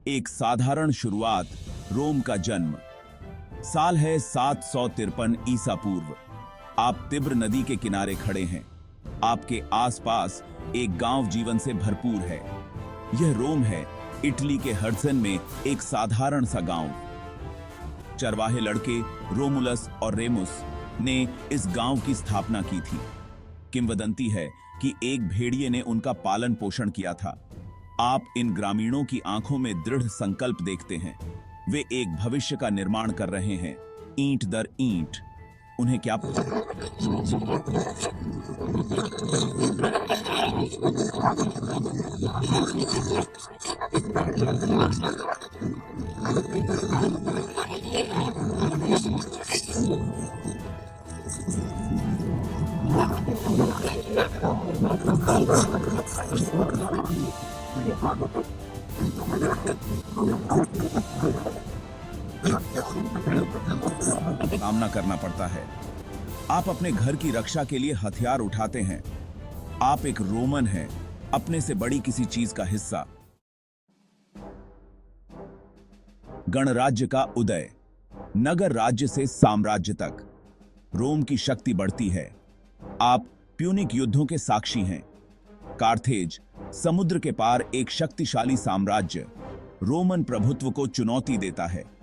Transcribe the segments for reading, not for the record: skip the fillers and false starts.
एक साधारण शुरुआत, रोम का जन्म। साल है 753 ईसा पूर्व। आप तिब्र नदी के किनारे खड़े हैं। आपके आसपास एक गांव जीवन से भरपूर है। यह रोम है, इटली के हडसन में एक साधारण सा गांव। चरवाहे लड़के रोमुलस और रेमुस ने इस गांव की स्थापना की थी। किंवदंती है कि एक भेड़िए ने उनका पालन पोषण किया था। आप इन ग्रामीणों की आंखों में दृढ़ संकल्प देखते हैं। वे एक भविष्य का निर्माण कर रहे हैं, ईंट दर ईंट। उन्हें क्या सामना करना पड़ता है। आप अपने घर की रक्षा के लिए हथियार उठाते हैं। आप एक रोमन हैं, अपने से बड़ी किसी चीज का हिस्सा। गणराज्य का उदय, नगर राज्य से साम्राज्य तक रोम की शक्ति बढ़ती है। आप प्यूनिक युद्धों के साक्षी हैं। कार्थेज, समुद्र के पार एक शक्तिशाली साम्राज्य, रोमन प्रभुत्व को चुनौती देता है।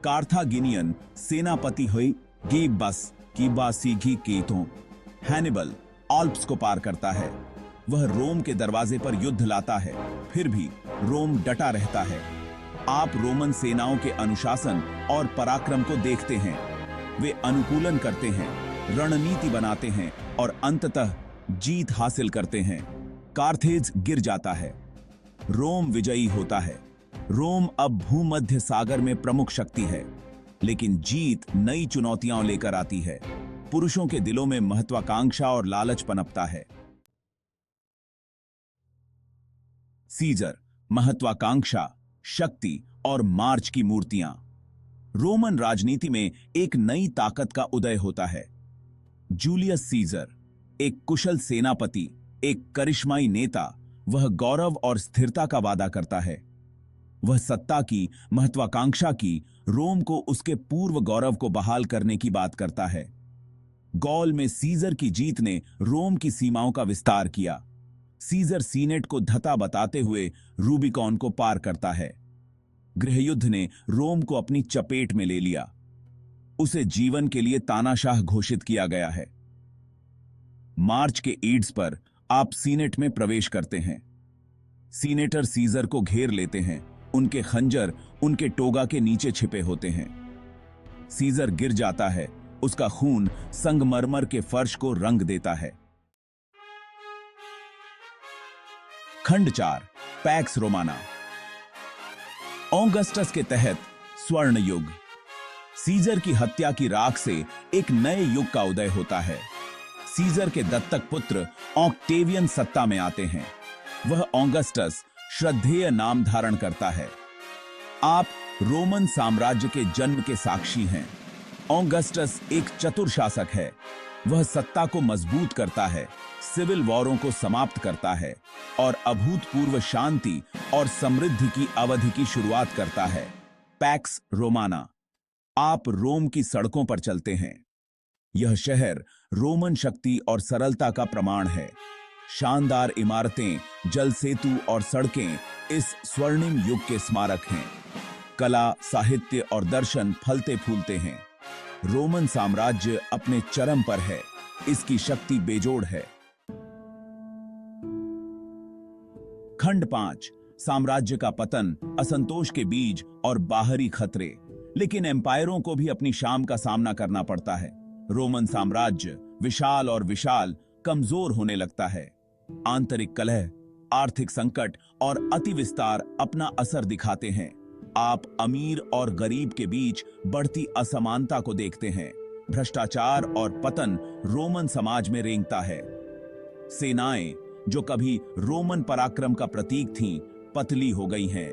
कार्थागिनियन सेनापति हुई गीबस की बासीघी कीतों, हैनिबल आल्प्स को पार करता है। वह रोम के दरवाजे पर युद्ध लाता है, फिर भी रोम डटा रहता है। आप रोमन सेनाओं के अनुशासन और पराक्रम को देखते हैं। वे अनुकूलन करते हैं, रणनीति बनाते हैं और अंततः जीत हासिल करते हैं। कार्थेज गिर जाता है, रोम विजयी होता है। रोम अब भूमध्य सागर में प्रमुख शक्ति है, लेकिन जीत नई चुनौतियां लेकर आती है। पुरुषों के दिलों में महत्वाकांक्षा और लालच पनपता है। सीजर, महत्वाकांक्षा, शक्ति और मार्च की मूर्तियां। रोमन राजनीति में एक नई ताकत का उदय होता है। जूलियस सीजर, एक कुशल सेनापति, एक करिश्माई नेता, वह गौरव और स्थिरता का वादा करता है। वह सत्ता की, महत्वाकांक्षा की, रोम को उसके पूर्व गौरव को बहाल करने की बात करता है। गौल में सीजर की जीत ने रोम की सीमाओं का विस्तार किया। सीजर सीनेट को धता बताते हुए रूबिकॉन को पार करता है। गृहयुद्ध ने रोम को अपनी चपेट में ले लिया। उसे जीवन के लिए तानाशाह घोषित किया गया है। मार्च के ईड्स पर आप सीनेट में प्रवेश करते हैं। सीनेटर सीजर को घेर लेते हैं। उनके खंजर उनके टोगा के नीचे छिपे होते हैं। सीजर गिर जाता है। उसका खून संगमरमर के फर्श को रंग देता है। खंड 4, पैक्स रोमाना। ऑगस्टस के तहत स्वर्ण युग। सीजर की हत्या की राख से एक नए युग का उदय होता है। सीजर के दत्तक पुत्र ऑक्टेवियन सत्ता में आते हैं। वह ऑगस्टस श्रद्धेय नाम धारण करता है। आप रोमन साम्राज्य के जन्म के साक्षी हैं। ऑगस्टस एक चतुर शासक है। वह सत्ता को मजबूत करता है, सिविल वॉरों को समाप्त करता है और अभूतपूर्व शांति और समृद्धि की अवधि की शुरुआत करता है। पैक्स रोमाना। आप रोम की सड़कों पर चलते हैं। यह शहर रोमन शक्ति और सरलता का प्रमाण है। शानदार इमारतें, जल सेतु और सड़कें इस स्वर्णिम युग के स्मारक हैं। कला, साहित्य और दर्शन फलते फूलते हैं। रोमन साम्राज्य अपने चरम पर है। इसकी शक्ति बेजोड़ है। खंड 5, साम्राज्य का पतन, असंतोष के बीज और बाहरी खतरे। लेकिन एम्पायरों को भी अपनी शाम का सामना करना पड़ता है। रोमन साम्राज्य विशाल और विशाल कमजोर होने लगता है। आंतरिक कलह, आर्थिक संकट और अति विस्तार अपना असर दिखाते हैं। आप अमीर और गरीब के बीच बढ़ती असमानता को देखते हैं। भ्रष्टाचार और पतन रोमन समाज में रेंगता है। सेनाएं जो कभी रोमन पराक्रम का प्रतीक थीं, पतली हो गई हैं।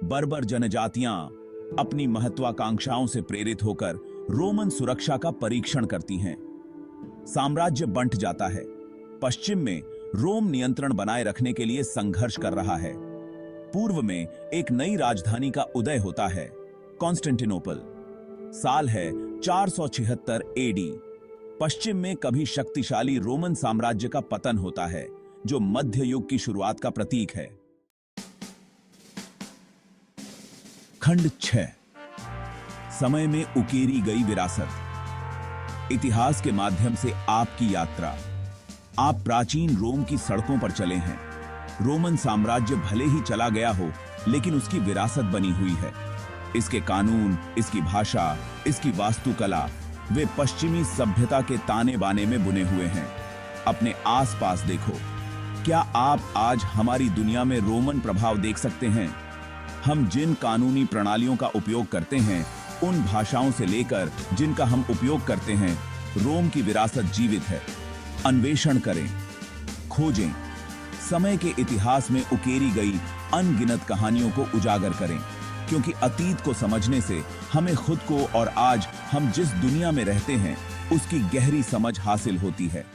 बर्बर जनजातियां अपनी महत्वाकांक्षाओं से प्रेरित होकर रोमन सुरक्षा का परीक्षण करती हैं। साम्राज्य बंट जाता है। पश्चिम में रोम नियंत्रण बनाए रखने के लिए संघर्ष कर रहा है। पूर्व में एक नई राजधानी का उदय होता है, कॉन्स्टेंटिनोपल। साल है 476 एडी। पश्चिम में कभी शक्तिशाली रोमन साम्राज्य का पतन होता है, जो मध्य युग की शुरुआत का प्रतीक है। खंड 6, समय में उकेरी गई विरासत। इतिहास के माध्यम से आपकी यात्रा। आप प्राचीन रोम की सड़कों पर चले हैं। रोमन साम्राज्य भले ही चला गया हो, लेकिन उसकी विरासत बनी हुई है। इसके कानून, इसकी भाषा, इसकी वास्तुकला, वे पश्चिमी सभ्यता के ताने बाने में बुने हुए हैं। अपने आसपास देखो। क्या आप आज हमारी दुनिया में रोमन प्रभाव देख सकते हैं? हम जिन कानूनी प्रणालियों का उपयोग करते हैं, उन भाषाओं से लेकर जिनका हम उपयोग करते हैं, रोम की विरासत जीवित है। अन्वेषण करें, खोजें, समय के इतिहास में उकेरी गई अनगिनत कहानियों को उजागर करें, क्योंकि अतीत को समझने से हमें खुद को और आज हम जिस दुनिया में रहते हैं उसकी गहरी समझ हासिल होती है।